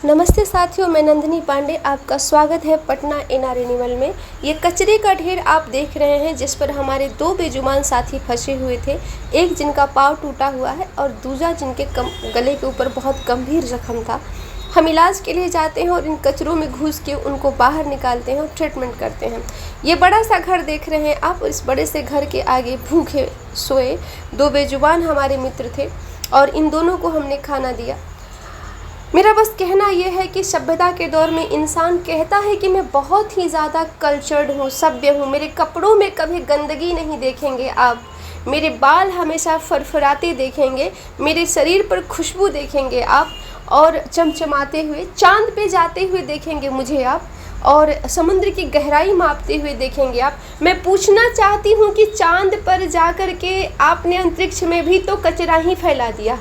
नमस्ते साथियों, मैं नंदिनी पांडे। आपका स्वागत है पटना एनआर एनिमल में। ये कचरे का ढेर आप देख रहे हैं जिस पर हमारे दो बेजुबान साथी फंसे हुए थे। एक जिनका पाँव टूटा हुआ है और दूसरा जिनके गले के ऊपर बहुत गंभीर जख्म था। हम इलाज के लिए जाते हैं और इन कचरों में घुस के उनको बाहर निकालते हैं और ट्रीटमेंट करते हैं। ये बड़ा सा घर देख रहे हैं आप। इस बड़े से घर के आगे भूखे सोए दो बेजुबान हमारे मित्र थे और इन दोनों को हमने खाना दिया। मेरा बस कहना यह है कि सभ्यता के दौर में इंसान कहता है कि मैं बहुत ही ज़्यादा कल्चर्ड हूँ, सभ्य हूँ, मेरे कपड़ों में कभी गंदगी नहीं देखेंगे आप, मेरे बाल हमेशा फरफराते देखेंगे, मेरे शरीर पर खुशबू देखेंगे आप और चमचमाते हुए, चांद पे जाते हुए देखेंगे मुझे आप और समुद्र की गहराई मापते हुए देखेंगे आप। मैं पूछना चाहती हूँ कि चांद पर जाकर के आपने अंतरिक्ष में भी तो कचरा ही फैला दिया।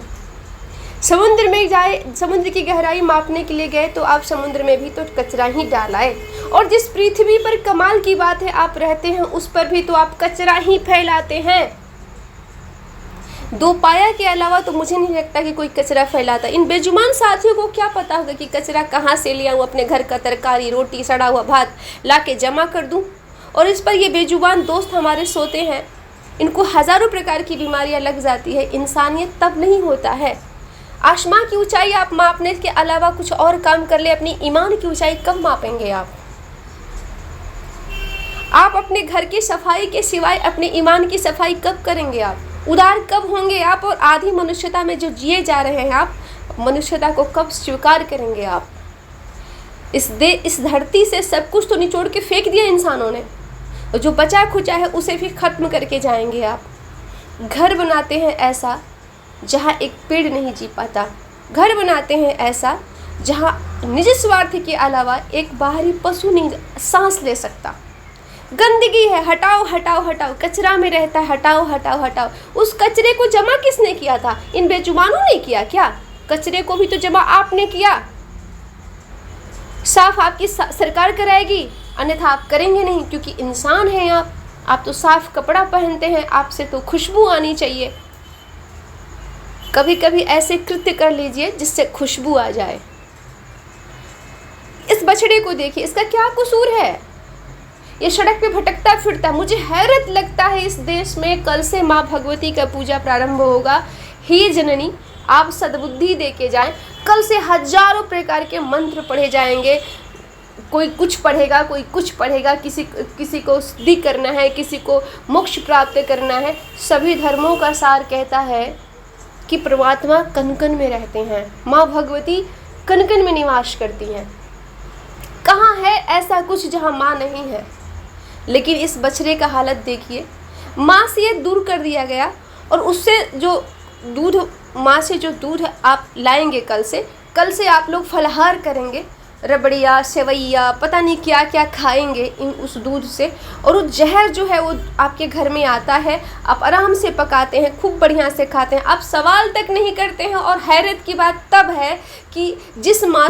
समुद्र में समुद्र की गहराई मापने के लिए गए तो आप समुद्र में भी तो कचरा ही डालाए। और जिस पृथ्वी पर कमाल की बात है आप रहते हैं उस पर भी तो आप कचरा ही फैलाते हैं। दो पाया के अलावा तो मुझे नहीं लगता कि कोई कचरा फैलाता। इन बेजुबान साथियों को क्या पता होगा कि कचरा कहाँ से ले आऊँ, अपने घर का तरकारी, रोटी, सड़ा हुआ भात ला के जमा कर दूँ। और इस पर ये बेजुबान दोस्त हमारे सोते हैं। इनको हज़ारों प्रकार की बीमारियाँ लग जाती है। इंसानियत तब नहीं होता है। आसमां की ऊंचाई आप मापने के अलावा कुछ और काम कर ले, अपनी ईमान की ऊंचाई कब मापेंगे आप? आप अपने घर की सफाई के सिवाय अपने ईमान की सफाई कब करेंगे आप? उदार कब होंगे आप? और आधी मनुष्यता में जो जिए जा रहे हैं आप, मनुष्यता को कब स्वीकार करेंगे आप? इस धरती से सब कुछ तो निचोड़ के फेंक दिया इंसानों ने, और जो बचा खुचा है उसे भी खत्म करके जाएंगे आप। घर बनाते हैं ऐसा जहाँ एक पेड़ नहीं जी पाता, घर बनाते हैं ऐसा जहाँ निज स्वार्थ के अलावा एक बाहरी पशु नहीं सांस ले सकता। गंदगी है, हटाओ हटाओ हटाओ, कचरा में रहता है, हटाओ हटाओ हटाओ। उस कचरे को जमा किसने किया था? इन बेजुबानों ने किया क्या? कचरे को भी तो जमा आपने किया। साफ आपकी सरकार कराएगी, अन्यथा आप करेंगे नहीं, क्योंकि इंसान हैं आप तो साफ कपड़ा पहनते हैं, आपसे तो खुशबू आनी चाहिए। कभी कभी ऐसे कृत्य कर लीजिए जिससे खुशबू आ जाए। इस बछड़े को देखिए, इसका क्या कसूर है? ये सड़क पे भटकता फिरता। मुझे हैरत लगता है इस देश में कल से माँ भगवती का पूजा प्रारंभ होगा। हे जननी, आप सद्बुद्धि दे के जाएं। कल से हजारों प्रकार के मंत्र पढ़े जाएंगे। कोई कुछ पढ़ेगा, कोई कुछ पढ़ेगा, किसी को सिद्धि करना है, किसी को मोक्ष प्राप्त करना है। सभी धर्मों का सार कहता है कि परमात्मा कण कण में रहते हैं, माँ भगवती कण कण में निवास करती हैं। कहाँ है ऐसा कुछ जहाँ माँ नहीं है? लेकिन इस बछड़े का हालत देखिए। माँ से ये दूर कर दिया गया और उससे जो दूध, माँ से जो दूध आप लाएंगे, कल से आप लोग फलाहार करेंगे, रबड़िया, सेवैया, पता नहीं क्या क्या खाएंगे उस दूध से। और वो जहर जो है वो आपके घर में आता है, आप आराम से पकाते हैं, खूब बढ़िया से खाते हैं, आप सवाल तक नहीं करते हैं। और हैरत की बात तब है कि जिस माँ